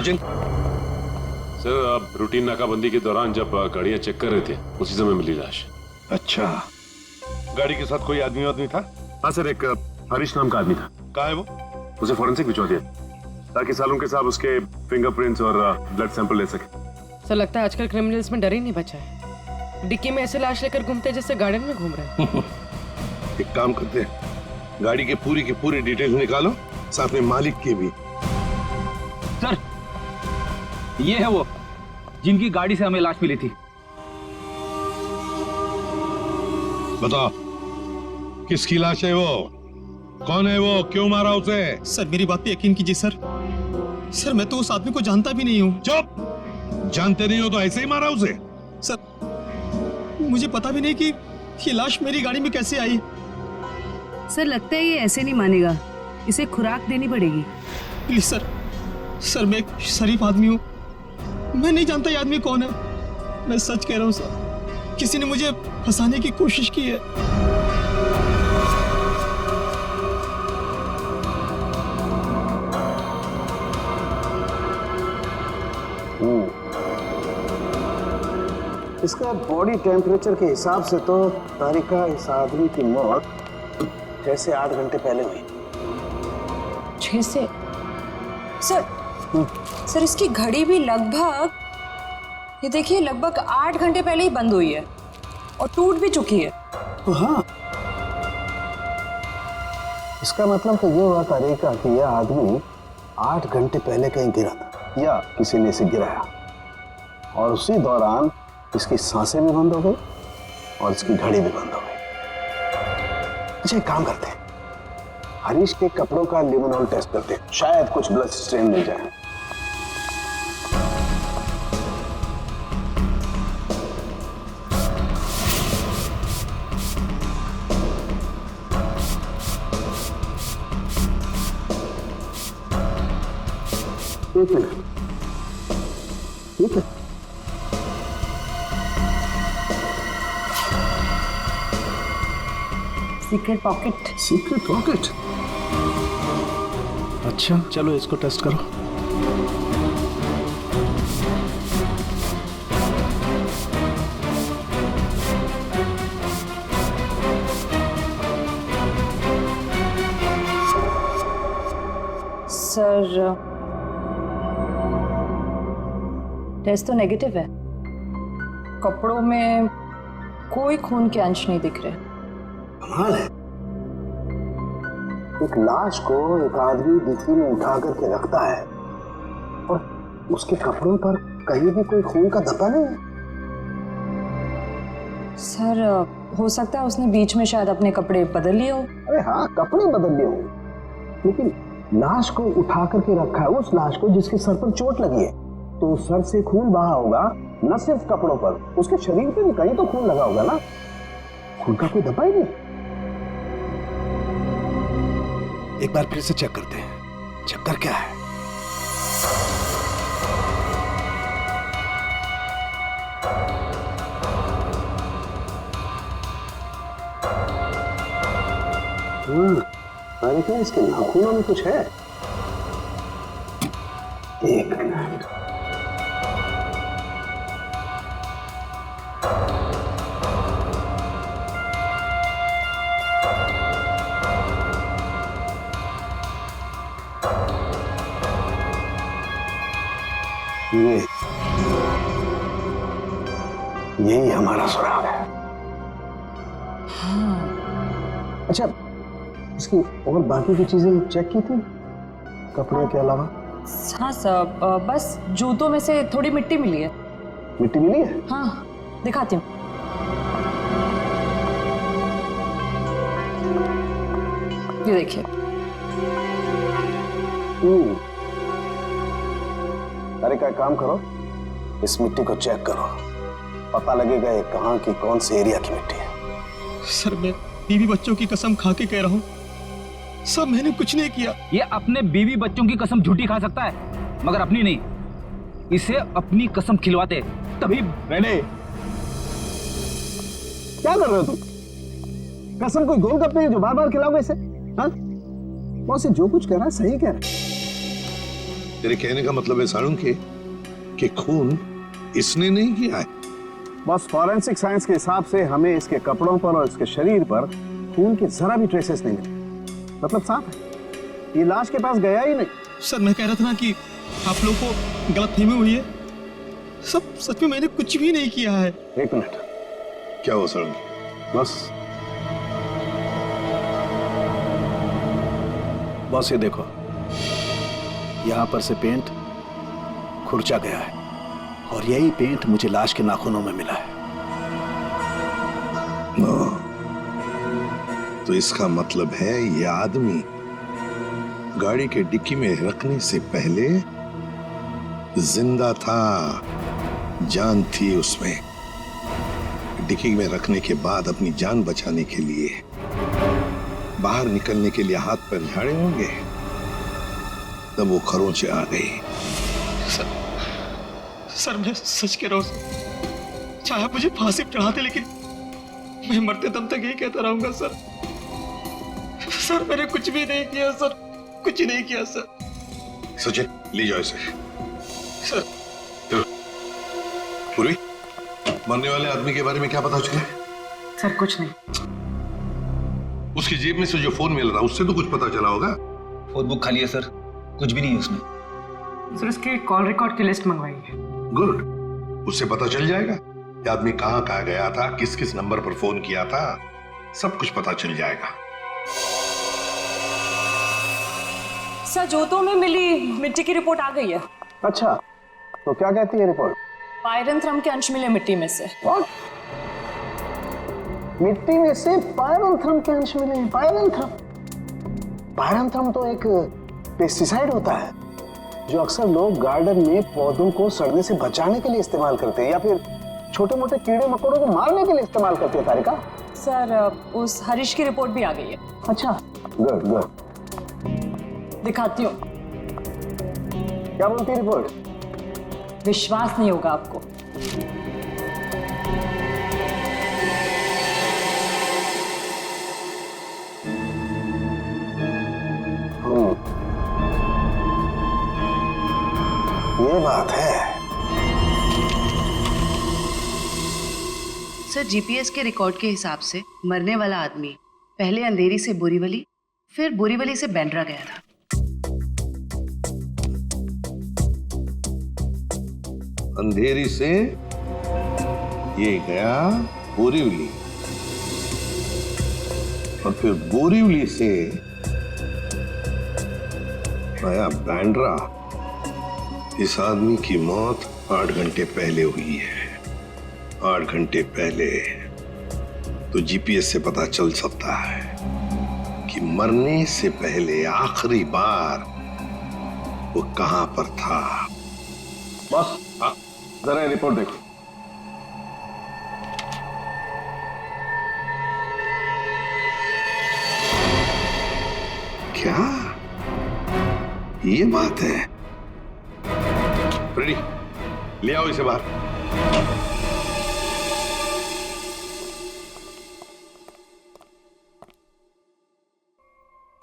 Sachin? Sir आप routine नाकाबंदी के दौरान जब गाड़ियां चेक कर रहे थे उसी समय मिली लाश। अच्छा, गाड़ी के साथ कोई आदमी था? हाँ सर, एक हरीश नाम का आदमी था। कहाँ है वो? उसे फॉरेंसिक भिजवा दिया ताकि सालों के साथ उसके फिंगरप्रिंट्स और ब्लड सैंपल ले सके। सर लगता है आजकल क्रिमिनल्स में डर ही नहीं बचा है। डिक्की में ऐसे लाश लेकर घूमते जैसे गार्डन में घूम रहे हैं। एक काम करते हैं, गाड़ी की पूरी डिटेल्स निकालो, साथ में मालिक की भी। सर ये है वो जिनकी गाड़ी से हमें लाश मिली थी। बताओ किसकी लाश है वो? कौन है वो? क्यों मारा उसे? सर मेरी बात पे यकीन कीजिए सर। सर मैं तो उस आदमी को जानता भी नहीं हूँ। चुप! जानते नहीं हो तो ऐसे ही मारा उसे? सर मुझे पता भी नहीं कि ये लाश मेरी गाड़ी में कैसे आई। सर लगता है ये ऐसे नहीं मानेगा, इसे खुराक देनी पड़ेगी। प्लीज सर, सर मैं एक शरीफ आदमी हूँ, मैं नहीं जानता ये आदमी कौन है। मैं सच कह रहा हूँ सर, किसी ने मुझे फंसाने की कोशिश की है। इसका बॉडी टेम्परेचर के हिसाब से तो तारिका इस आदमी की मौत 6 से 8 घंटे पहले हुई। 6 से? सर इसकी घड़ी भी लगभग, ये देखिए, लगभग 8 घंटे पहले ही बंद हुई है और टूट भी चुकी है। हाँ, इसका मतलब तो ये हुआ तारिका कि यह आदमी 8 घंटे पहले कहीं गिरा था या किसी ने इसे गिराया और उसी दौरान इसकी सांसें भी बंद हो गई और इसकी घड़ी भी बंद हो गई। अच्छा एक काम करते हैं, हरीश के कपड़ों का लिमोनॉल टेस्ट करते हैं, शायद कुछ ब्लड स्ट्रेन मिल जाए। एक मिनट, ठीक है। Secret pocket. Secret pocket? अच्छा चलो इसको टेस्ट करो। सर टेस्ट तो नेगेटिव है, कपड़ों में कोई खून के अंश नहीं दिख रहे। कमाल है, एक लाश को एक आदमी डिक्की में उठा करके रखता है और उसके कपड़ों पर कहीं भी कोई खून का धब्बा नहीं है। सर हो सकता है उसने बीच में शायद अपने कपड़े बदल लिए हो। अरे हाँ, कपड़े बदल लिए हो, लेकिन लाश को उठा करके रखा है उस लाश को जिसके सर पर चोट लगी है, तो सर से खून बहा होगा, न सिर्फ कपड़ों पर, उसके शरीर पे भी कहीं तो खून लगा होगा ना। खून का कोई धब्बा ही नहीं। एक बार फिर से चेक करते हैं, चक्कर क्या है। अरे क्या इसके नाखूनों में कुछ है? एक मिनट, यही हमारा सुराग है। हाँ। अच्छा इसकी और बाकी की चीजें चेक की थी कपड़े के अलावा? हाँ सर, बस जूतों में से थोड़ी मिट्टी मिली है। मिट्टी मिली है? हाँ दिखाती हूँ। ये देखिए। अरे क्या काम करो, इस मिट्टी को चेक करो, पता लगेगा ये कहाँ की कौन से एरिया की मिट्टी है। सर मैं बीवी बच्चों की कसम खा के कह रहा हूँ, सर मैंने कुछ नहीं किया। ये अपने बीवी बच्चों की कसम झूठी खा सकता है मगर अपनी नहीं। इसे अपनी कसम खिलवाते तभी। मैंने क्या कर रहे हो तुम? कसम कोई गोलगप्पे है जो बार बार खिलाओगे इसे? हाँ? मौसी जो कुछ कह रहा है सही कह रहा है। तेरे कहने का मतलब है साळुंखे कि खून इसने नहीं किया है? बस फॉरेंसिक साइंस के हिसाब से हमें इसके कपड़ों पर और इसके शरीर पर खून के जरा भी ट्रेसेस नहीं मिले। मतलब साफ है ये लाश के पास गया ही नहीं। सर मैं कह रहा था ना कि आप लोगों को गलतफहमी हुई है। सब सच में मैंने कुछ भी नहीं किया है। एक मिनट, क्या हुआ साळुंखे? बस ये देखो, यहां पर से पेंट खुरचा गया है और यही पेंट मुझे लाश के नाखूनों में मिला है। तो इसका मतलब है ये आदमी गाड़ी के डिक्की में रखने से पहले जिंदा था, जान थी उसमें। डिक्की में रखने के बाद अपनी जान बचाने के लिए बाहर निकलने के लिए हाथ पैर झाड़े होंगे, तब वो खरोंचे आ गई। सर मैं सच कह रहा हूँ सर। चाहे मुझे फांसी पर चढ़ाते लेकिन मैं मरते दम तक यही कहता रहूंगा सर। सर मैंने कुछ भी नहीं किया सर, कुछ नहीं किया सर। सचिन ले जाओ इसे। सर पूरी, मरने वाले आदमी के बारे में क्या पता चला? सर कुछ नहीं। उसकी जेब में से जो फोन मिल रहा उससे तो कुछ पता चला होगा। फोन बुक खाली है सर, कुछ भी नहीं है उसमें। सर उसके कॉल रिकॉर्ड की लिस्ट मंगवाई है। गुड, उससे पता चल जाएगा कि आदमी कहां कहां गया था, किस किस नंबर पर फोन किया था, सब कुछ पता चल जाएगा। सर जूतों में मिली मिट्टी की रिपोर्ट आ गई है। अच्छा, तो क्या कहती है रिपोर्ट? पायरंथ्रम के अंश मिले मिट्टी में से। What? मिट्टी में से पायरंथ्रम के अंश मिले हैं। पायरंथ्रम तो एक पेस्टिसाइड होता है जो अक्सर लोग गार्डन में पौधों को सड़ने से बचाने के लिए इस्तेमाल करते हैं या फिर छोटे मोटे कीड़े मकोड़ों को मारने के लिए इस्तेमाल करते हैं। तारिका, सर उस हरीश की रिपोर्ट भी आ गई है। अच्छा, गुड गुड। दिखाती हूँ। क्या बोलती है रिपोर्ट? विश्वास नहीं होगा आपको। ये बात है। सर जीपीएस के रिकॉर्ड के हिसाब से मरने वाला आदमी पहले अंधेरी से बोरीवली, फिर बोरीवली से बैंड्रा गया था। अंधेरी से ये गया बोरीवली और फिर बोरीवली से आया बैंड्रा। इस आदमी की मौत 8 घंटे पहले हुई है। 8 घंटे पहले तो जीपीएस से पता चल सकता है कि मरने से पहले आखिरी बार वो कहां पर था। बस जरा रिपोर्ट देखो। क्या ये बात है? रेडी, ले आओ इसे बाहर।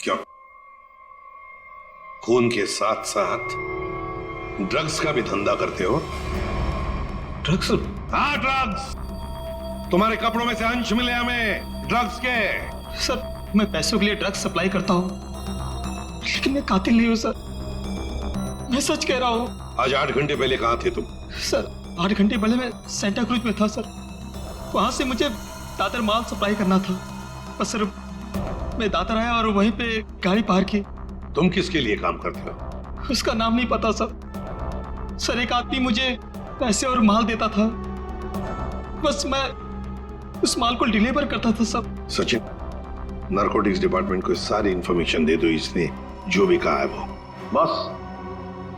क्या खून के साथ साथ ड्रग्स का भी धंधा करते हो? ड्रग्स? हाँ ड्रग्स। तुम्हारे कपड़ों में से अंश मिले हमें ड्रग्स के। सर मैं पैसों के लिए ड्रग्स सप्लाई करता हूँ लेकिन मैं कातिल नहीं हूँ सर। मैं सच कह रहा हूँ। आज 8 घंटे पहले कहां थे तुम? सर 8 घंटे पहले मैं सेंटा क्रूज में था सर। वहां से मुझे दादर माल सप्लाई करना था। बस सर मैं दादर आया और वहीं पे गाड़ी पार्क की। तुम किसके लिए काम करते हो? उसका नाम नहीं पता सर। सर एक आदमी मुझे पैसे और माल देता था, बस मैं उस माल को डिलीवर करता था सब। सचिन, नारकोटिक्स डिपार्टमेंट को सारी इंफॉर्मेशन दे दो। इसने जो भी कहा है वो। बस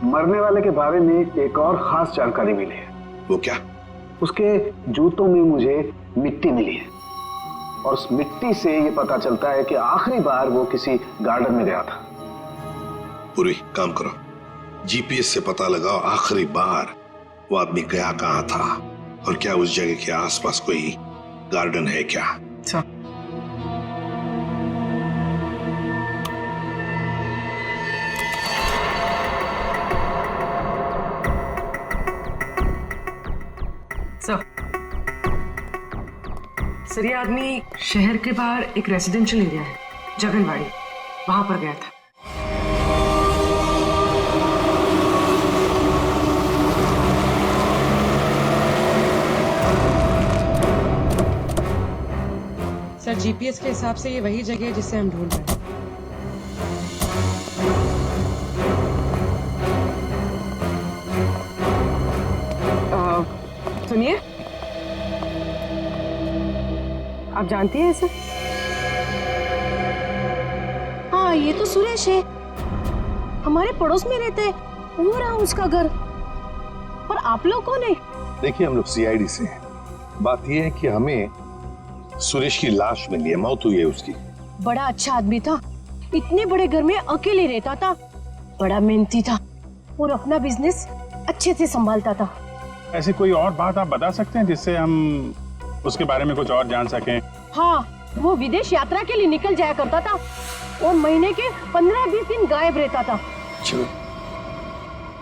मरने वाले के बारे में एक और खास जानकारी मिली है। वो क्या? उसके जूतों में मुझे मिट्टी मिली है और उस मिट्टी से ये पता चलता है कि आखिरी बार वो किसी गार्डन में गया था। पूरी काम करो, जीपीएस से पता लगाओ आखिरी बार वो आदमी गया कहां था और क्या उस जगह के आसपास कोई गार्डन है क्या? सर सर ये आदमी शहर के बाहर एक रेजिडेंशियल एरिया है, जगनवाड़ी, वहां पर गया था। सर जीपीएस के हिसाब से ये वही जगह है जिसे हम ढूंढ रहे हैं। सुनिए, आप जानती हैं इसे? हाँ, ये तो सुरेश है, हमारे पड़ोस में रहते हैं, वो रहा उसका घर। पर आप लोग कौन है? देखिए, हम लोग सीआईडी से हैं। बात यह है कि हमें सुरेश की लाश मिली है, मौत हुई है उसकी। बड़ा अच्छा आदमी था, इतने बड़े घर में अकेले रहता था, बड़ा मेहनती था और अपना बिजनेस अच्छे से संभालता था। ऐसी कोई और बात आप बता सकते हैं जिससे हम उसके बारे में कुछ और जान सकें? हाँ, वो विदेश यात्रा के लिए निकल जाया करता था और महीने के 15-20 दिन गायब रहता था। चलो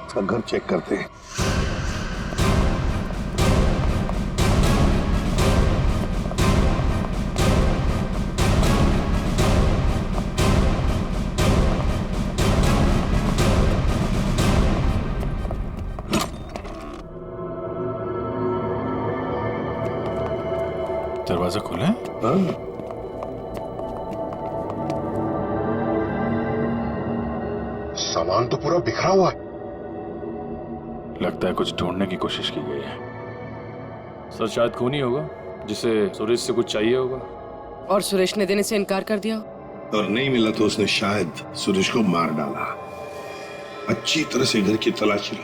उसका घर चेक करते हैं। दरवाजा खुला है? सामान तो पूरा बिखरा हुआ है। लगता है कुछ ढूंढने की कोशिश की गई है। सर शायद खून ही होगा जिसे सुरेश से कुछ चाहिए होगा। और सुरेश ने देने से इनकार कर दिया, और नहीं मिला तो उसने शायद सुरेश को मार डाला। अच्छी तरह से घर की तलाशी लो,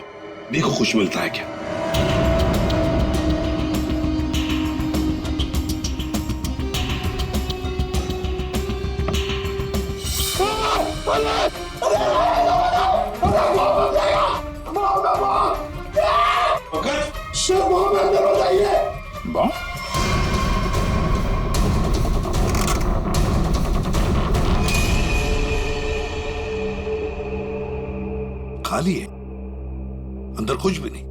देखो कुछ मिलता है क्या। खाली है, अंदर कुछ भी नहीं।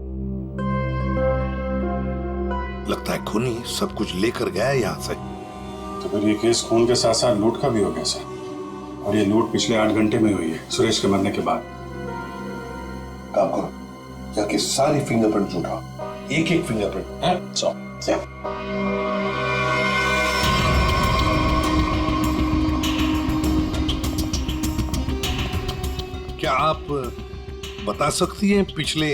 लगता है खूनी सब कुछ लेकर गया है यहां से। तो फिर ये केस खून के साथ साथ लूट का भी हो गया सर। और ये लूट पिछले 8 घंटे में हुई है, सुरेश के मरने के बाद। काम करो, जाके सारी फिंगरप्रिंट उठाओ, एक एक फिंगरप्रिंट। क्या आप बता सकती हैं पिछले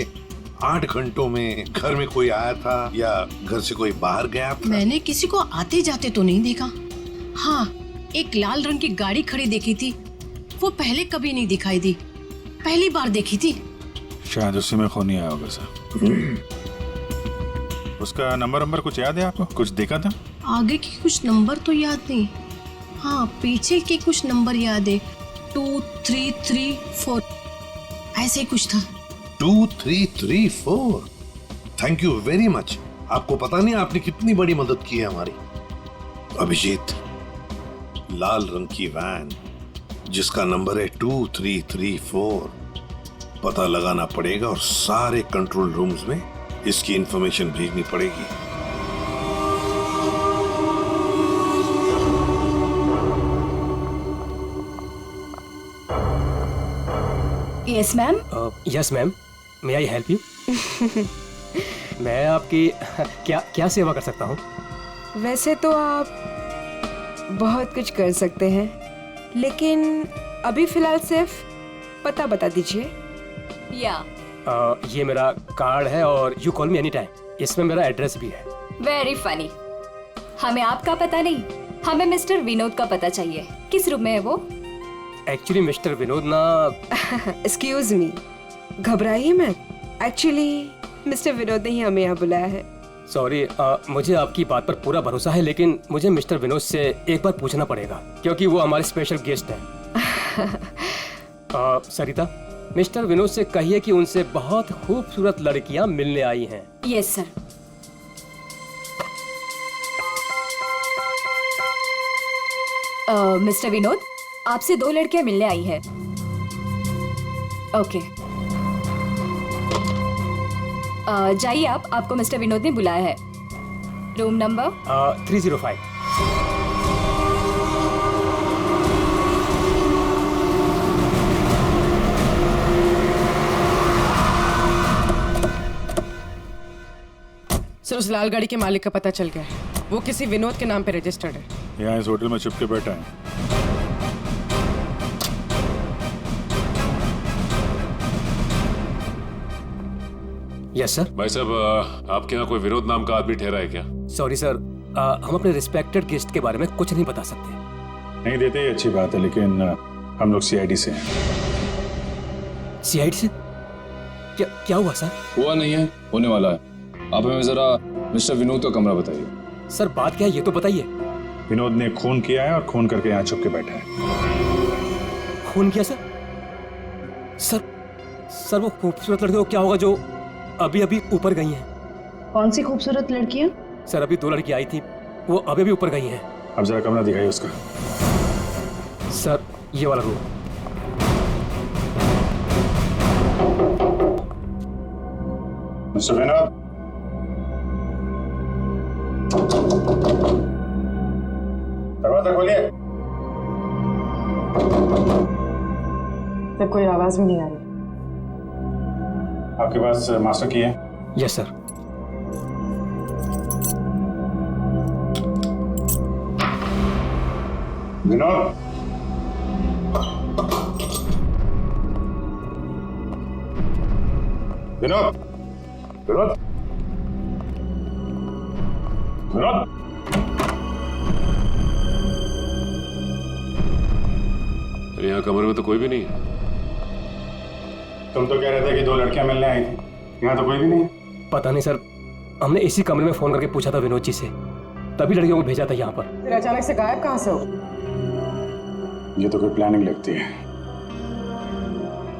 8 घंटों में घर में कोई आया था या घर से कोई बाहर गया था? मैंने किसी को आते जाते तो नहीं देखा। हाँ, एक लाल रंग की गाड़ी खड़ी देखी थी, वो पहले कभी नहीं दिखाई दी, पहली बार देखी थी। शायद उसी में खूनी आया होगा सर। उसका नंबर कुछ याद है आपको? कुछ देखा था? आगे के कुछ नंबर तो याद नहीं, हाँ पीछे के कुछ नंबर याद है, 2334 ऐसे कुछ था। 2334। Thank you very much. आपको पता नहीं आपने कितनी बड़ी मदद की है हमारी। अभिजीत, लाल रंग की वैन जिसका नंबर है 2334, पता लगाना पड़ेगा और सारे कंट्रोल रूम्स में इसकी इंफॉर्मेशन भेजनी पड़ेगी। Yes ma'am. Yes ma'am, may I help you? मैं आपकी क्या सेवा कर सकता हूँ? वैसे तो आप बहुत कुछ कर सकते हैं, लेकिन अभी फिलहाल सिर्फ पता बता दीजिए। ये मेरा कार्ड है और you call me any time. इसमें मेरा एड्रेस भी है। Very funny. हमें आपका पता नहीं, हमें मिस्टर विनोद का पता चाहिए। किस रूम में है वो? एक्चुअली मिस्टर विनोद ना एक्सक्यूज मी, घबराइए मत। एक्चुअली मिस्टर विनोद ने ही हमें यहाँ बुलाया है। सॉरी, मुझे आपकी बात पर पूरा भरोसा है, लेकिन मुझे मिस्टर विनोद से एक बार पूछना पड़ेगा क्योंकि वो हमारे स्पेशल गेस्ट हैं। सरिता, मिस्टर विनोद से कहिए कि उनसे बहुत खूबसूरत लड़कियां मिलने आई हैं। Yes sir. मिस्टर विनोद, आपसे 2 लड़कियां मिलने आई हैं। ओके। जाइए आप, आपको मिस्टर विनोद ने बुलाया है। Room number 305। सर उस लाल गाड़ी के मालिक का पता चल गया है। वो किसी विनोद के नाम पे रजिस्टर्ड है। यहाँ इस होटल में छुप के बैठा है। Yes sir. भाई साहब, आपके यहाँ कोई विनोद नाम का आदमी ठहरा है क्या? सॉरी सर, हम अपने रिस्पेक्टेड गेस्ट के बारे में कुछ नहीं बता सकते। नहीं देते ये अच्छी बात है, लेकिन हम लोग सीआईडी से हैं। सीआईडी से? क्या हुआ सर? हुआ नहीं है, होने वाला है। आप हमें जरा मिस्टर विनोद का कमरा बताइए। सर बात क्या है ये तो बताइए। विनोद ने खून किया है और खून करके यहाँ छुप के बैठा है। खून किया सर? सर वो खूबसूरत लड़की को क्या होगा जो अभी अभी ऊपर गई हैं? कौन सी खूबसूरत लड़कियां? सर अभी 2 लड़की आई थी, वो अभी अभी ऊपर गई हैं। अब जरा कमरा दिखाइए उसका। सर ये वाला रूम। मिस्टर विनोद, दरवाजा खोलिए। तो कोई आवाज भी नहीं आ रही। आपके पास मास्टर की है? Yes sir. विनोद, विनोद, विनोद, विनोद। यहाँ कमरे में तो कोई भी नहीं है। तुम तो कह रहे थे कि 2 लड़कियां मिलने आई थी, यहाँ तो कोई भी नहीं। पता नहीं सर, हमने इसी कमरे में फोन करके पूछा था विनोद जी से, तभी लड़कियों को भेजा था यहाँ पर। फिर अचानक से गायब कहाँ से हो? ये तो कोई प्लानिंग लगती है।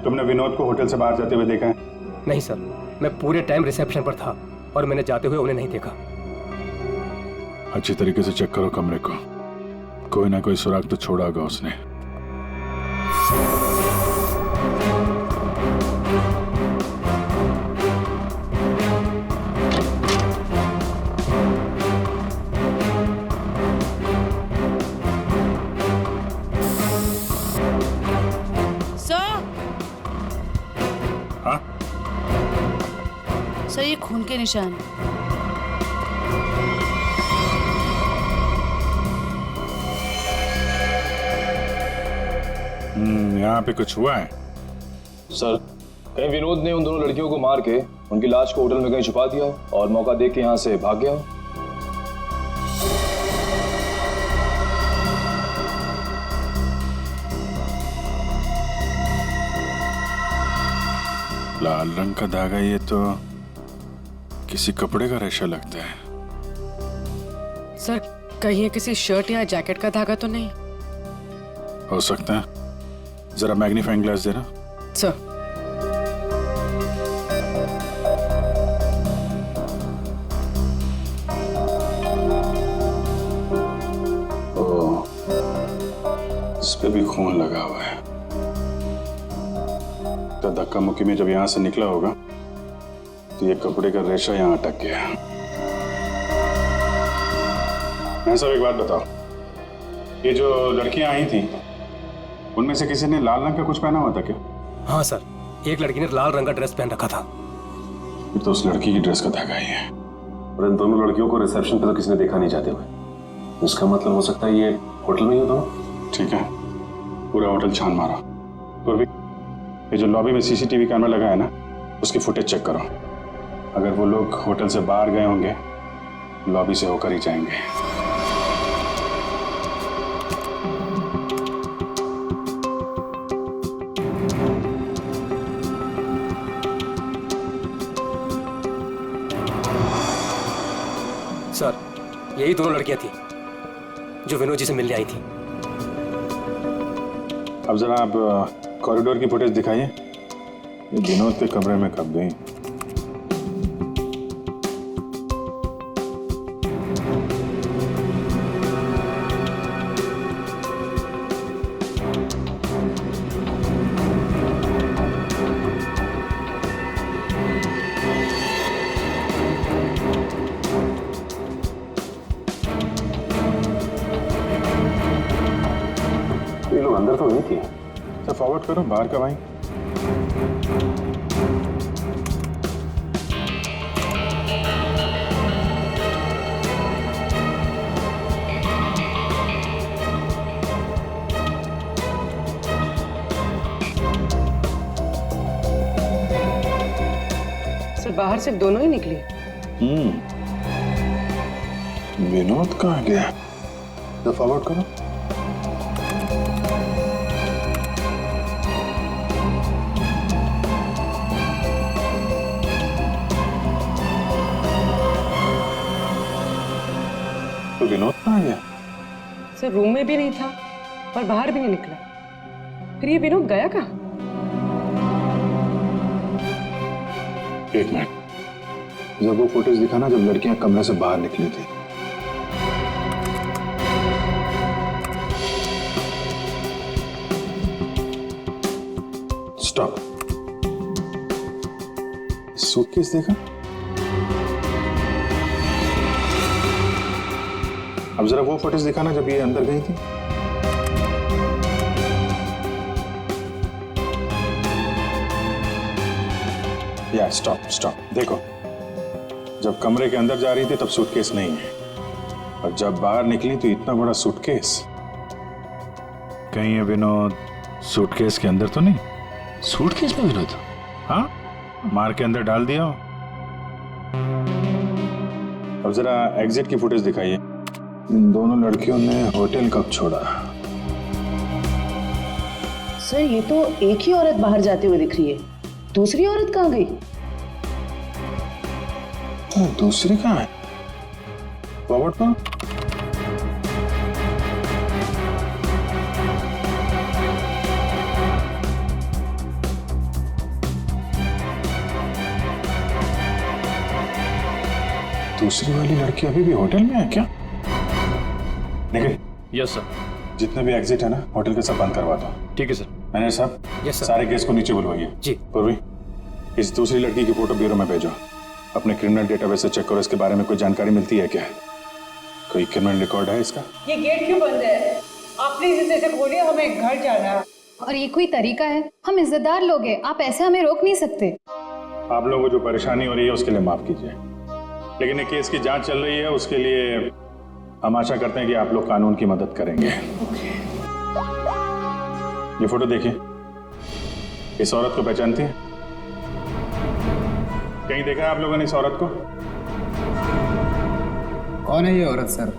तुमने विनोद को होटल से बाहर जाते हुए देखा है? नहीं सर, मैं पूरे टाइम रिसेप्शन पर था और मैंने जाते हुए उन्हें नहीं देखा। अच्छी तरीके से चेक करो कमरे को, कोई ना कोई सुराग तो छोड़ा होगा उसने। सर ये खून के निशान। यहाँ पे कुछ हुआ है? सर कहीं विनोद ने उन दोनों लड़कियों को मार के उनकी लाश को होटल में कहीं छुपा दिया और मौका देख के यहाँ से भाग गया। लाल रंग का धागा, ये तो किसी कपड़े का रेशा लगता है। सर कहीं ये किसी शर्ट या जैकेट का धागा तो नहीं? हो सकता है, जरा मैग्नीफाइंग ग्लास देना। सर इस पे भी खून लगा हुआ है, तो धक्का मुक्की में जब यहां से निकला होगा तो ये कपड़े का रेशा यहां अटक गया। मैं सब एक बात बताओ, ये जो लड़कियां आई थी उनमें से किसी ने लाल रंग का कुछ पहना हुआ था क्या? हाँ सर, एक लड़की ने लाल रंग का ड्रेस पहन रखा था। ये तो उस लड़की की ड्रेस का धागा ही है। और इन दोनों लड़कियों को रिसेप्शन पे तो किसी ने देखा नहीं जाते हुए। इसका मतलब हो सकता है ये होटल में ही हो दोनों। ठीक है, पूरा होटल छान मारा। तो ये जो लॉबी में सीसीटीवी कैमरा लगा है ना, उसकी फुटेज चेक करो। अगर वो लोग होटल से बाहर गए होंगे, लॉबी से होकर ही जाएंगे। सर यही दोनों लड़कियां थी जो विनोद जी से मिलने आई थी। अब जरा आप कॉरिडोर की फुटेज दिखाइए। ये विनोद के कमरे में कब गई? लोग अंदर तो नहीं थी। सर फॉरवर्ड करो, बाहर कब आई? सर बाहर सिर्फ दोनों ही निकली। विनोद कहाँ गया? तो फॉरवर्ड करो। तो विनोद कहाँ गया? सर रूम में भी नहीं था और बाहर भी नहीं निकला। फिर ये विनोद गया कहाँ? एक मिनट, जब वो फुटेज दिखाना जब लड़कियां कमरे से बाहर निकली थी। स्टॉप। सूटकेस देखा? अब जरा वो फुटेज दिखाना जब ये अंदर गई थी। या स्टॉप स्टॉप, देखो जब कमरे के अंदर जा रही थी तब सूटकेस नहीं है, और जब बाहर निकली तो इतना बड़ा सूटकेस। कहीं ये विनोद सूटकेस के अंदर तो नहीं? सूटकेस में विनोद? हाँ, मार के अंदर डाल दिया हो। अब जरा एग्जिट की फुटेज दिखाइए। इन दोनों लड़कियों ने होटल कब छोड़ा? सर ये तो एक ही औरत बाहर जाते हुए दिख रही है, दूसरी औरत कहाँ गई? दूसरी कहाँ है? फॉरवर्ड करो। दूसरी वाली लड़की अभी भी होटल में है क्या? निखिल। Yes sir. जितने भी एग्जिट है ना होटल के सब बंद करवा दो। ठीक है सर। मैनेजर साहब, यस सर। सारे गेस्ट को नीचे बुलवाइए। जी। पूर्वी, इस दूसरी लड़की की फोटो ब्यूरो में भेजो। अपने क्रिमिनल डेटाबेस से चेक करो, इसके बारे में कोई जानकारी मिलती है क्या? कोई क्रिमिनल रिकॉर्ड है इसका? ये गेट क्यों बंद है? आप प्लीज इसे खोलिए, हमें घर जाना है। और ये कोई तरीका है? हम इज्जतदार लोग हैं, आप ऐसे हमें रोक नहीं सकते। आप लोगों को जो परेशानी हो रही है उसके लिए माफ कीजिए, लेकिन ये केस की जांच चल रही है, उसके लिए हम आशा करते हैं कि आप लोग कानून की मदद करेंगे। ये फोटो देखिए, इस औरत को पहचानती हैं? कहीं देखा है आप लोगों ने इस औरत को? कौन है ये औरत सर?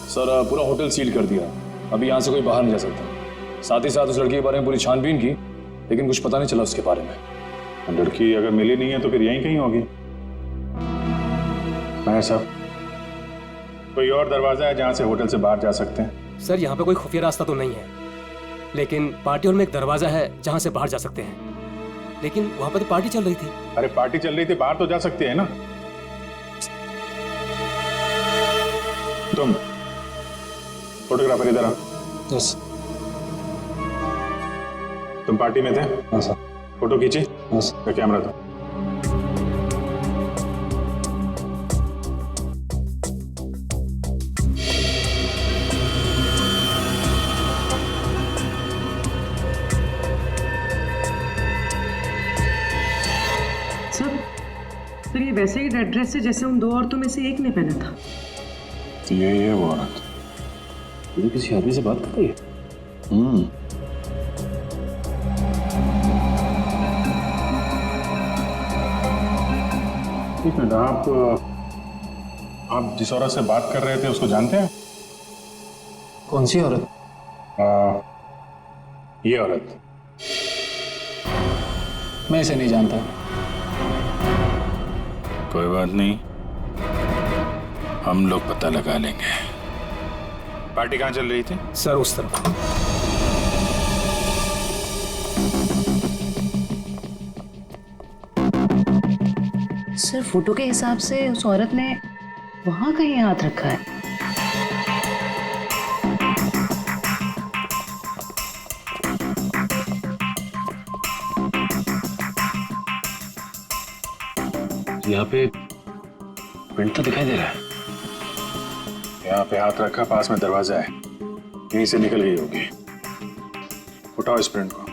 सर पूरा होटल सील कर दिया, अभी यहाँ से कोई बाहर नहीं जा सकता। साथ ही साथ उस लड़की के बारे में पूरी छानबीन की, लेकिन कुछ पता नहीं चला उसके बारे में। लड़की अगर मिली नहीं है तो फिर यहीं कहीं होगी। मैं साहब, कोई और दरवाजा है जहां से होटल से बाहर जा सकते हैं? सर यहाँ पे कोई खुफिया रास्ता तो नहीं है, लेकिन पार्टी हॉल में एक दरवाजा है जहां से बाहर जा सकते हैं, लेकिन वहां पर तो पार्टी चल रही थी। अरे पार्टी चल रही थी, बाहर तो जा सकती है ना। तुम फोटोग्राफर इधर आओ। यस। तुम पार्टी में थे? हाँ सर। फोटो खींची? हाँ सर। कैमरा दो। सर ये वैसे ही रेड ड्रेस है जैसे उन दो औरतों में से एक ने पहना था। ये है वो औरत। ये किसी आदमी से बात कर रही है? एक मिनट, आप जिस औरत से बात कर रहे थे उसको जानते हैं? कौन सी औरत? ये औरत। मैं इसे नहीं जानता। कोई बात नहीं, हम लोग पता लगा लेंगे। पार्टी कहाँ चल रही थी? सर उस तरफ। सर फोटो के हिसाब से उस औरत ने वहां कहीं हाथ रखा है। यहाँ पे प्रिंट तो दिखाई दे रहा है। यहाँ पे हाथ रखा, पास में दरवाजा है, यहीं से निकल गई होगी। उठाओ इस प्रिंट को।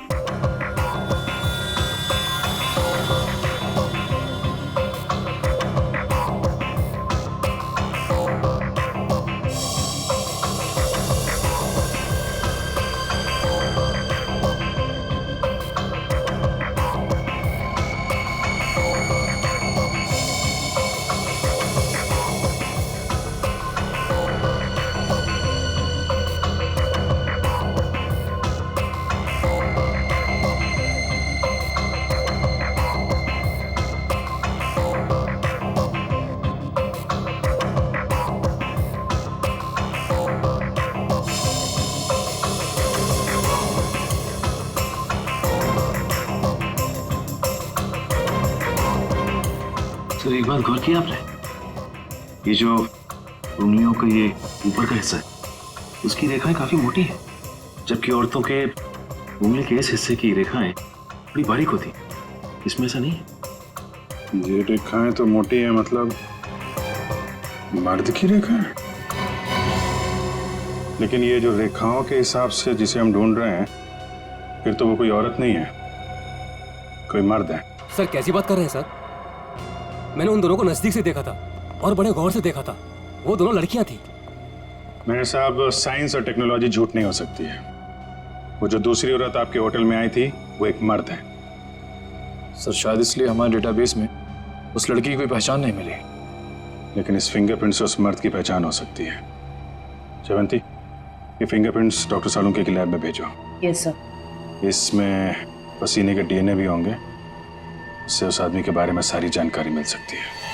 सर एक बात गौर किया आपने, ये जो उंगलियों का ये ऊपर का हिस्सा है, उसकी रेखाएं काफी मोटी है, जबकि औरतों के उंगली के इस हिस्से की रेखाएं बड़ी बारीक होती हैं। इसमें ऐसा नहीं है। ये रेखाएं तो मोटी है, मतलब मर्द की रेखाएं। लेकिन ये जो रेखाओं के हिसाब से जिसे हम ढूंढ रहे हैं, फिर तो वो कोई औरत नहीं है, कोई मर्द है। सर कैसी बात कर रहे हैं सर? मैंने उन दोनों को नजदीक से देखा था और बड़े गौर से देखा था। वो दोनों लड़कियां थी। मेरे साहब, साइंस और टेक्नोलॉजी झूठ नहीं हो सकती है। वो जो दूसरी औरत आपके होटल में आई थी, वो एक मर्द है। सर शायद इसलिए हमारे डेटाबेस में उस लड़की की कोई पहचान नहीं मिली। लेकिन इस फिंगरप्रिंट से उस मर्द की पहचान हो सकती है। जयवंती, ये फिंगरप्रिंट्स डॉक्टर सालुंके की लैब में भेजो। Yes sir. इसमें पसीने के डीएनए भी होंगे, उससे उस आदमी के बारे में सारी जानकारी मिल सकती है।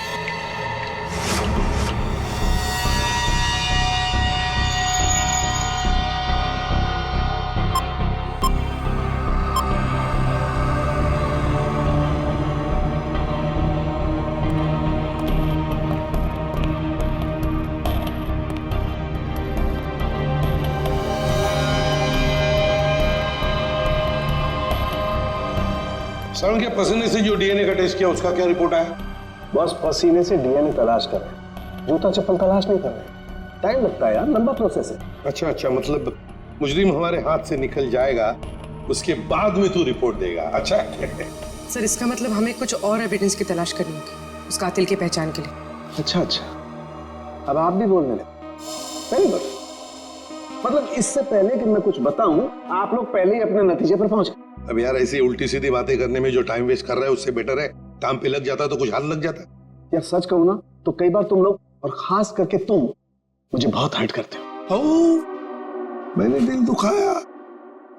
सर के पसीने से जो डीएनए का टेस्ट किया, उसका क्या रिपोर्ट आया? बस पसीने से डीएनए तलाश कर रहे हैं, जूता चप्पल तलाश नहीं कर रहे। टाइम लगता है यार, लंबा प्रोसेस है। अच्छा, मतलब मुजरिम हमारे हाथ से निकल जाएगा, उसके बाद में तू रिपोर्ट देगा। अच्छा सर इसका मतलब हमें कुछ और एविडेंस की तलाश करनी होगी उस कातिल की पहचान के लिए। अच्छा, अब आप भी बोलने लगे। पहली बार मतलब इससे पहले कि मैं कुछ बताऊं, आप लोग पहले ही अपने नतीजे पर पहुंच गए। अब यार ऐसी उल्टी सीधी बातें करने में जो टाइम वेस्ट कर रहा है, उससे बेटर है काम पे लग जाता तो कुछ हाथ लग जाता। यार सच कहूं ना तो कई बार तुम लोग, और खास करके तुम, मुझे बहुत हर्ट करते हो। मैंने दिल दुखाया?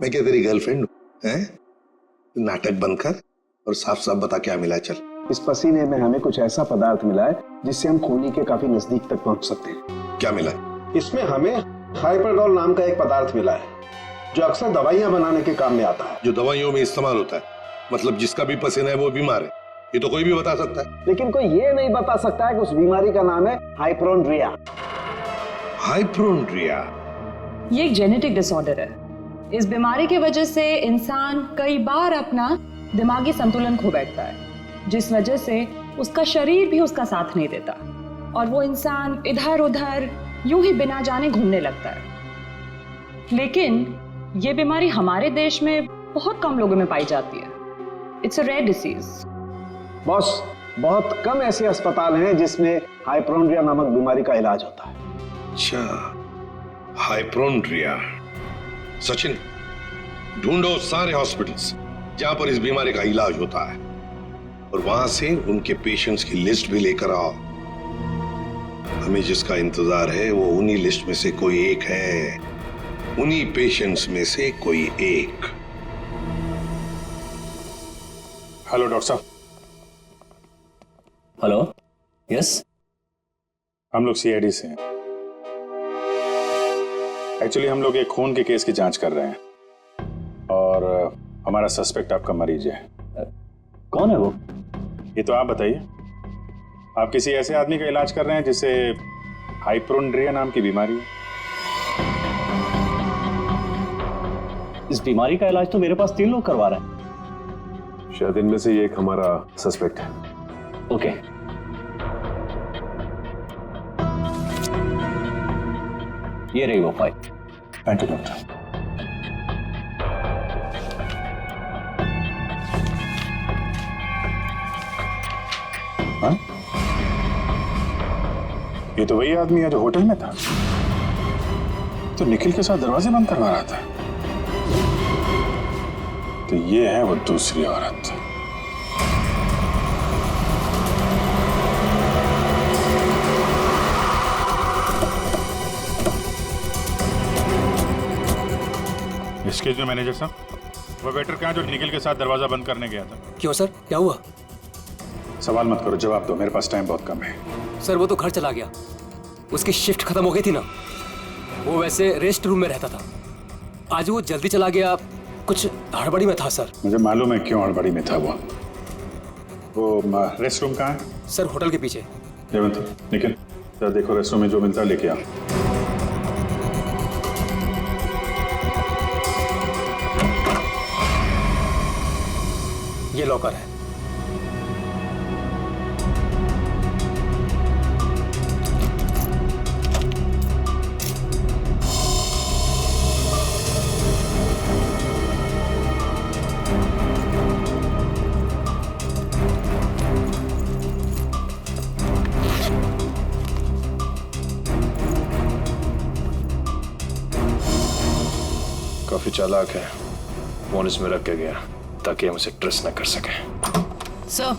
मैं क्या तेरी गर्लफ्रेंड हूं? नाटक बंद कर और साफ साफ बता क्या मिला। चल। इस पसीने में हमें कुछ ऐसा पदार्थ मिला है जिससे हम खूनी के काफी नजदीक तक पहुंच सकते हैं। क्या मिला? इसमें हमें हाइपरडोल नाम का एक पदार्थ मिला है जो अक्सर दवाइयां बनाने के काम में आता है। जो दवाइयों में इस्तेमाल होता है, मतलब जिसका भी पसीना है वो बीमार है, ये तो कोई भी बता सकता है। लेकिन कोई ये नहीं बता सकता है कि उस बीमारी का नाम है हाइपोक्रोनिया। हाइपोक्रोनिया ये एक जेनेटिक डिसऑर्डर है। इस बीमारी की वजह से इंसान कई बार अपना दिमागी संतुलन खो बैठता है, जिस वजह से उसका शरीर भी उसका साथ नहीं देता और वो इंसान इधर उधर यूं ही बिना जाने घूमने लगता है। लेकिन ये बीमारी हमारे देश में बहुत कम लोगों में पाई जाती है। It's a rare disease. Boss, बहुत कम ऐसे अस्पताल हैं जिसमें हाइपोक्रोनिया नामक बीमारी का इलाज होता है। अच्छा, हाइपोक्रोनिया। सचिन, ढूंढो सारे हॉस्पिटल्स जहां पर इस बीमारी का इलाज होता है और वहां से उनके पेशेंट्स की लिस्ट भी लेकर आओ। हमें जिसका इंतजार है वो उन्हीं लिस्ट में से कोई एक है, उन्हीं पेशेंट्स में से कोई एक। हेलो डॉक्टर साहब। Hello, yes. हम लोग सीआईडी से हैं। एक्चुअली हम लोग एक खून के केस की जांच कर रहे हैं और हमारा सस्पेक्ट आपका मरीज है। कौन है वो? ये तो आप बताइए। आप किसी ऐसे आदमी का इलाज कर रहे हैं जिसे हाइपोक्रोनिया नाम की बीमारी है? इस बीमारी का इलाज तो मेरे पास 3 लोग करवा रहे हैं। शायद इनमें से ये एक हमारा सस्पेक्ट है। ओके। ये रही वो फाइल। Thank you doctor. हाँ? ये तो वही आदमी है जो होटल में था, तो निखिल के साथ दरवाजे बंद करवा रहा था। तो ये है वो दूसरी औरत। एक्सक्यूज मी मैनेजर साहब, वो वेटर कहाँ जो निखिल के साथ दरवाजा बंद करने गया था? क्यों सर, क्या हुआ? सवाल मत करो, जवाब दो, मेरे पास टाइम बहुत कम है। सर वो तो घर चला गया, उसकी शिफ्ट खत्म हो गई थी ना। वो वैसे रेस्ट रूम में रहता था, आज वो जल्दी चला गया, कुछ हड़बड़ी में था सर। मुझे मालूम है क्यों हड़बड़ी में था वो रेस्ट रूम कहाँ है? सर होटल के पीछे। जयवंत, निखिल जरा देखो रेस्ट रूम में जो मिलता है लेके आओ। ये लॉकर है। काफी चालाक है, फोन इसमें रख के गया ताकि हम उसे ट्रेस न कर सके। सर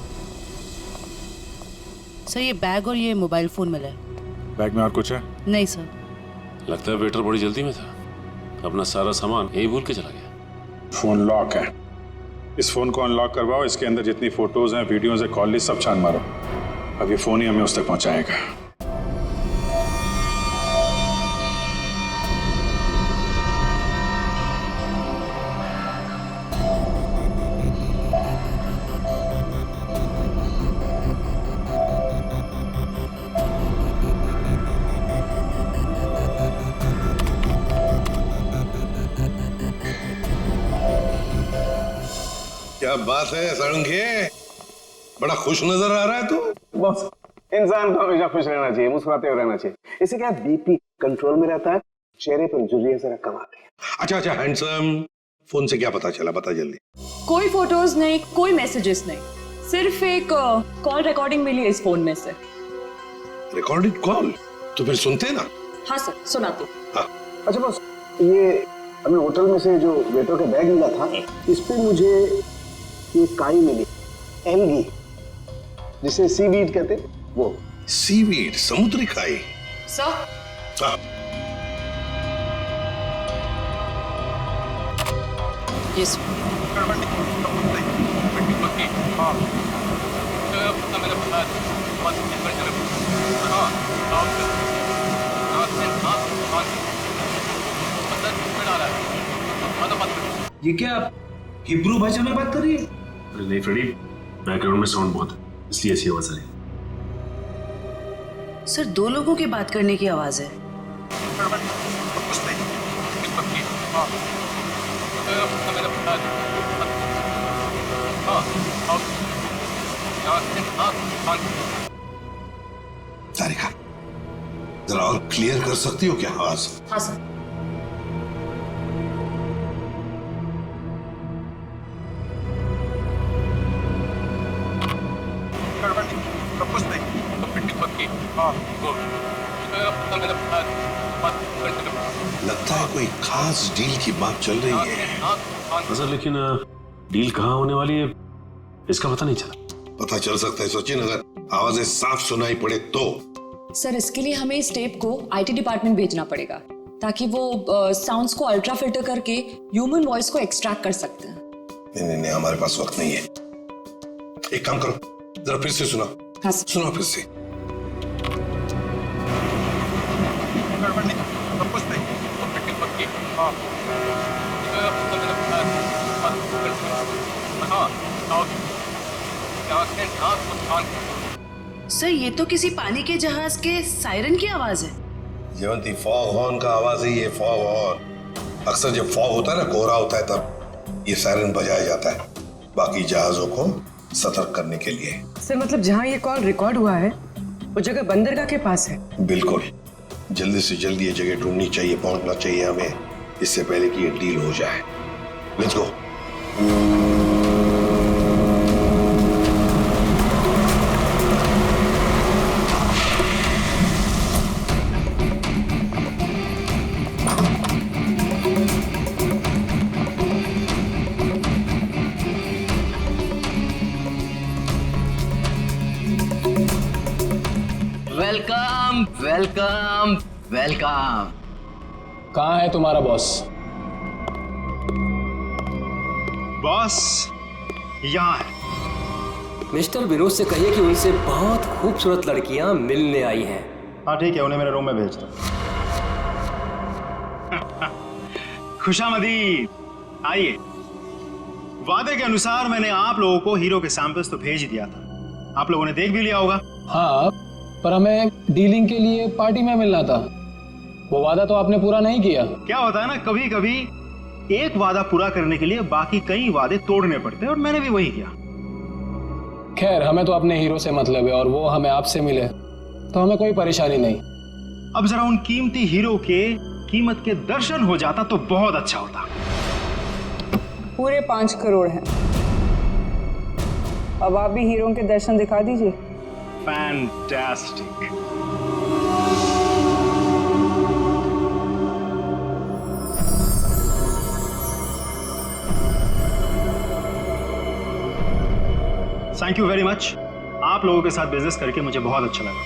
ये बैग और ये मोबाइल फोन मिला है। बैग में और कुछ है? नहीं सर। लगता है वेटर बड़ी जल्दी में था, अपना सारा सामान यही भूल के चला गया। फोन लॉक है, इस फोन को अनलॉक करवाओ, इसके अंदर जितनी फोटोज हैं, वीडियोज हैं, कॉल लिस्ट सब छान मारो। अब ये फोन ही हमें उस तक पहुंचाएगा। क्या बात है सारंगे, बड़ा खुश नजर आ रहा है तू। बॉस, इंसान को हमेशा खुश रहना चाहिए, मुस्कुराते हुए रहना चाहिए। इससे क्या बीपी कंट्रोल में रहता है, चेहरे पर झुर्रियां जरा कम आती है। अच्छा हैंडसम, फोन से क्या पता चला, बता जल्दी। कोई फोटोज नहीं, कोई मैसेजेस नहीं, सिर्फ एक कॉल रिकॉर्डिंग मिली है इस फोन में से। Recorded call? तो फिर सुनते ना। हाँ सर, सुनाती। हाँ। अच्छा बॉस, ये हमें होटल में से जो वेटर का बैग मिला था, इस पे मुझे ये काई मिली, एल्गी, जिसे सीवीड कहते, वो। सीवीड, समुद्री काई? Sir yes. ये क्या हिब्रू भाषा में बात कर रही है? अरे नहीं फ्रेडी, बैकग्राउंड में साउंड बहुत है, इसलिए ऐसी आवाज आ रही है। सर दो लोगों की बात करने की आवाज है। तारिका, जरा और क्लियर कर सकती हो क्या आवाज? हाँ सर। लगता है कोई खास डील की बात चल रही है। सर लेकिन डील कहाँ होने वाली है इसका पता नहीं चला। पता चल सकता है सचिन, अगर आवाजें साफ सुनाई पड़े तो। सर इसके लिए हमें इस टेप को आईटी डिपार्टमेंट भेजना पड़ेगा ताकि वो साउंड्स को अल्ट्रा फिल्टर करके ह्यूमन वॉइस को एक्सट्रैक्ट कर सकते हैं। नहीं, हमारे पास वक्त नहीं है। एक काम करो, जरा फिर से सुनाओ। हाँ सुनाओ फिर से। सर ये तो किसी पानी के जहाज के सायरन की आवाज है। जयवंती, फॉग हॉर्न का आवाज है ये, फॉग हॉर्न। अक्सर जब फॉग होता है ना, कोहरा होता है, तब ये सायरन बजाया जाता है बाकी जहाजों को सतर्क करने के लिए। सर मतलब जहाँ ये कॉल रिकॉर्ड हुआ है वो जगह बंदरगाह के पास है? बिल्कुल, जल्दी से जल्दी ये जगह ढूंढनी चाहिए, पहुंचना चाहिए हमें, इससे पहले कि ये डील हो जाए। Let's go. Welcome welcome welcome. कहाँ है तुम्हारा बॉस? बॉस यहाँ है। मिस्टर विनोद से कहिए कि उनसे बहुत खूबसूरत लड़कियां मिलने आई हैं। हाँ ठीक है, उन्हें मेरे रूम में भेज दो। खुशामदीद, आइए। वादे के अनुसार मैंने आप लोगों को हीरो के सैंपल्स तो भेज ही दिया था, आप लोगों ने देख भी लिया होगा। हाँ, पर हमें डीलिंग के लिए पार्टी में मिलना था, वो वादा तो आपने पूरा नहीं किया। क्या होता है ना, कभी कभी एक वादा पूरा करने के लिए बाकी कई वादे तोड़ने पड़ते हैं, और मैंने भी वही किया। खैर, हमें तो अपने हीरो से मतलब है, और वो हमें आपसे मिले तो हमें कोई परेशानी नहीं। अब जरा उन कीमती हीरो के कीमत के दर्शन हो जाता तो बहुत अच्छा होता। पूरे 5 करोड़ हैं। अब आप भी हीरो के दर्शन दिखा दीजिए। Fantastic. Thank you very much. आप लोगों के साथ बिजनेस करके मुझे बहुत अच्छा लगा।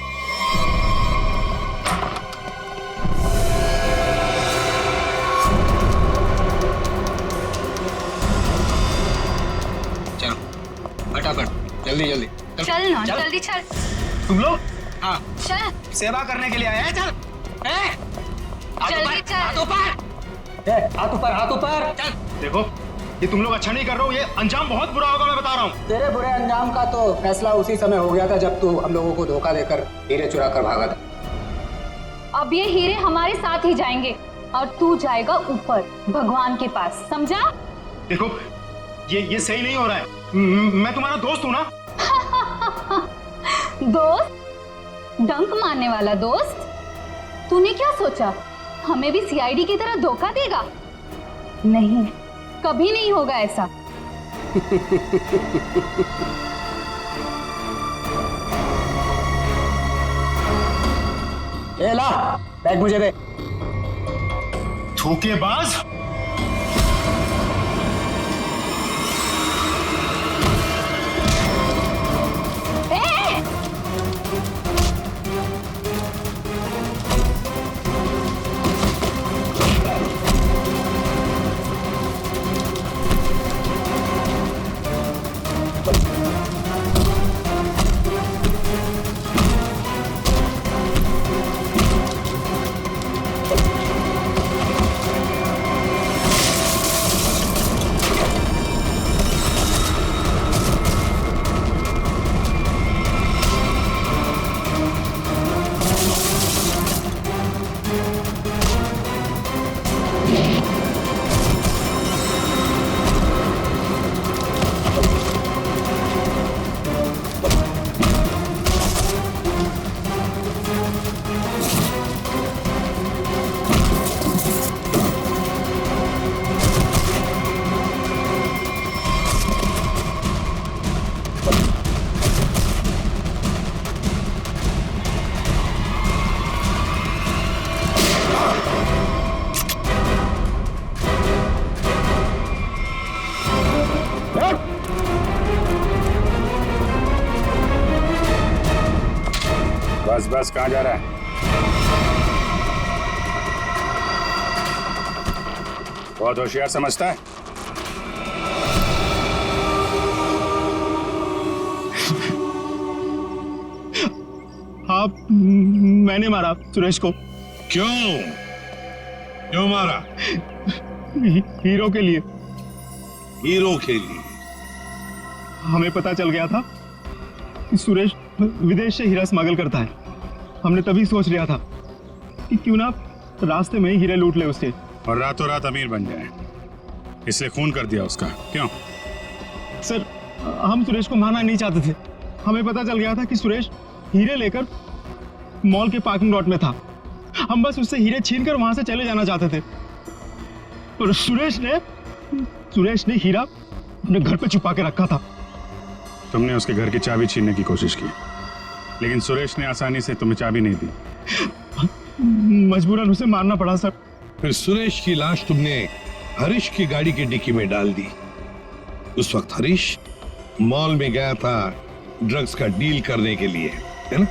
चलो फटाफट, जल्दी जल्दी चल ना, जल्दी चल। तुम लोग? हाँ, चल। सेवा करने के लिए आए हैं। चल जल्दी चल। हाथ ऊपर, हाथ ऊपर। चल। देखो, ये तुम लोग अच्छा नहीं कर रहे हो, ये अंजाम बहुत बुरा होगा, मैं बता रहा हूँ। तेरे बुरे अंजाम का तो फैसला उसी समय हो गया था जब तू हम लोगों को धोखा देकर हीरे चुरा कर भागा था। अब ये हीरे हमारे साथ ही जाएंगे और तू जाएगा ऊपर भगवान के पास, समझा? देखो, ये सही नहीं हो रहा है। मैं तुम्हारा दोस्त हूँ ना। दोस्त? डंक मारने वाला दोस्त? तूने क्या सोचा हमें भी सीआईडी की तरह धोखा देगा? नहीं, कभी नहीं होगा ऐसा। ए ला, बैग मुझे दे। धोखेबाज। बस कहाँ जा रहा है? बहुत होशियार समझता है। आप, मैंने मारा सुरेश को। क्यों मारा? हीरो के लिए। हीरो के लिए? हमें पता चल गया था कि सुरेश विदेश से हीरा स्मगल करता है। हमने तभी सोच लिया था कि क्यों ना रास्ते में ही हीरे लूट ले उससे, और रातों रात अमीर बन जाए, इसलिए खून कर दिया उसका। क्यों? सर, हम सुरेश को मारना नहीं चाहते थे। हमें पता चल गया था कि सुरेश हीरे लेकर मॉल के पार्किंग लॉट में था। हम बस उससे हीरे छीन कर वहां से चले जाना चाहते थे, पर सुरेश ने हीरा अपने घर पे छुपा के रखा था। तुमने उसके घर की चाबी छीनने की कोशिश की, लेकिन सुरेश ने आसानी से तुम्हें चाबी नहीं दी। मजबूरन उसे मारना पड़ा सर। फिर सुरेश की लाश तुमने हरीश की गाड़ी की डिक्की में डाल दी। उस वक्त हरीश मॉल में गया था ड्रग्स का डील करने के लिए, है ना?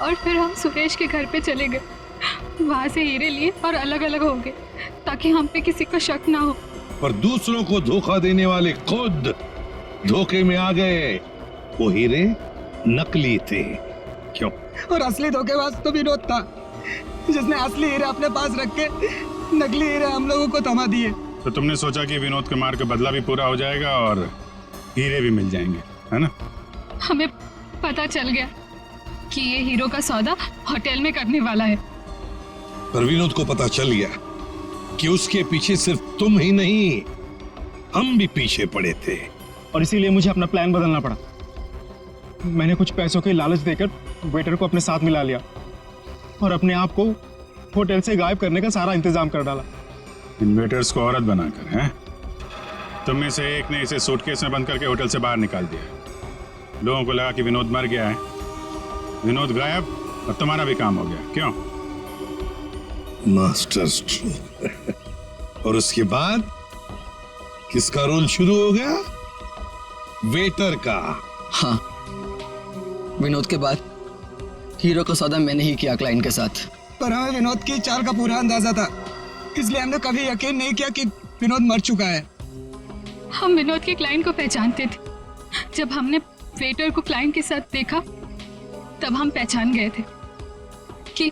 और फिर हम सुरेश के घर पे चले गए, वहां से हीरे लिए और अलग अलग हो गए ताकि हम पे किसी को शक ना हो। पर दूसरों को धोखा देने वाले खुद धोखे में आ गए। वो हीरे नकली थे। क्यों? और असली धोखेबाज तो विनोद था, जिसने असली हीरे अपने पास रख के नकली हीरे हम लोगों को थमा दिए। तो तुमने सोचा कि विनोद के मार का बदला भी पूरा हो जाएगा और हीरे भी मिल जाएंगे, है ना? हमें पता चल गया कि ये हीरो का सौदा होटल में करने वाला है। पर विनोद को पता चल गया कि उसके पीछे सिर्फ तुम ही नहीं, हम भी पीछे पड़े थे। और इसीलिए मुझे अपना प्लान बदलना पड़ा। मैंने कुछ पैसों के लालच देकर वेटर को अपने साथ मिला लिया और अपने आप को होटल से गायब करने का सारा इंतजाम कर डाला। इन वेटर्स को औरत बनाकर, हैं? तुम में से एक ने इसे सूटकेस में बंद करके होटल से बाहर निकाल दिया। लोगों को लगा कि विनोद मर गया है, विनोद गायब और तुम्हारा भी काम हो गया। क्यों? Master stroke. और उसके बाद किसका रोल शुरू हो गया? वेटर का। हाँ, विनोद के बाद हीरो का सौदा मैंने ही किया क्लाइंट के साथ। पर हमें विनोद की चाल का पूरा अंदाजा था, इसलिए हमने कभी यकीन नहीं किया कि विनोद मर चुका है। हम विनोद के क्लाइंट को पहचानते थे। जब हमने वेटर को क्लाइंट के साथ देखा तब हम पहचान गए थे कि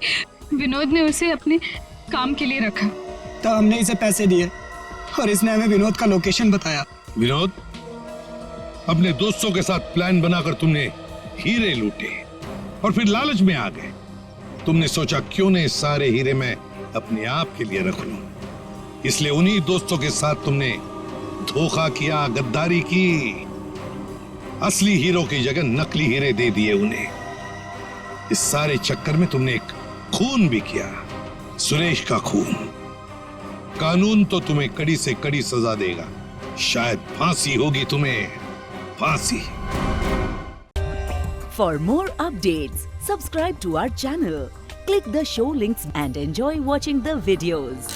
विनोद ने उसे अपने काम के लिए रखा। तो हमने इसे पैसे दिए और इसने हमें विनोद का लोकेशन बताया। विनोद, अपने दोस्तों के साथ प्लान बनाकर तुमने हीरे लूटे और फिर लालच में आ गए। तुमने सोचा क्यों नहीं सारे हीरे मैं अपने आप के लिए रख लूं, इसलिए उन्हीं दोस्तों के साथ तुमने धोखा किया, गद्दारी की। असली हीरो की जगह नकली हीरे दे दिए उन्हें। इस सारे चक्कर में तुमने एक खून भी किया, सुरेश का खून। कानून तो तुम्हें कड़ी से कड़ी सजा देगा, शायद फांसी होगी तुम्हें, फांसी। For more updates, subscribe to our channel, click the show links and enjoy watching the videos.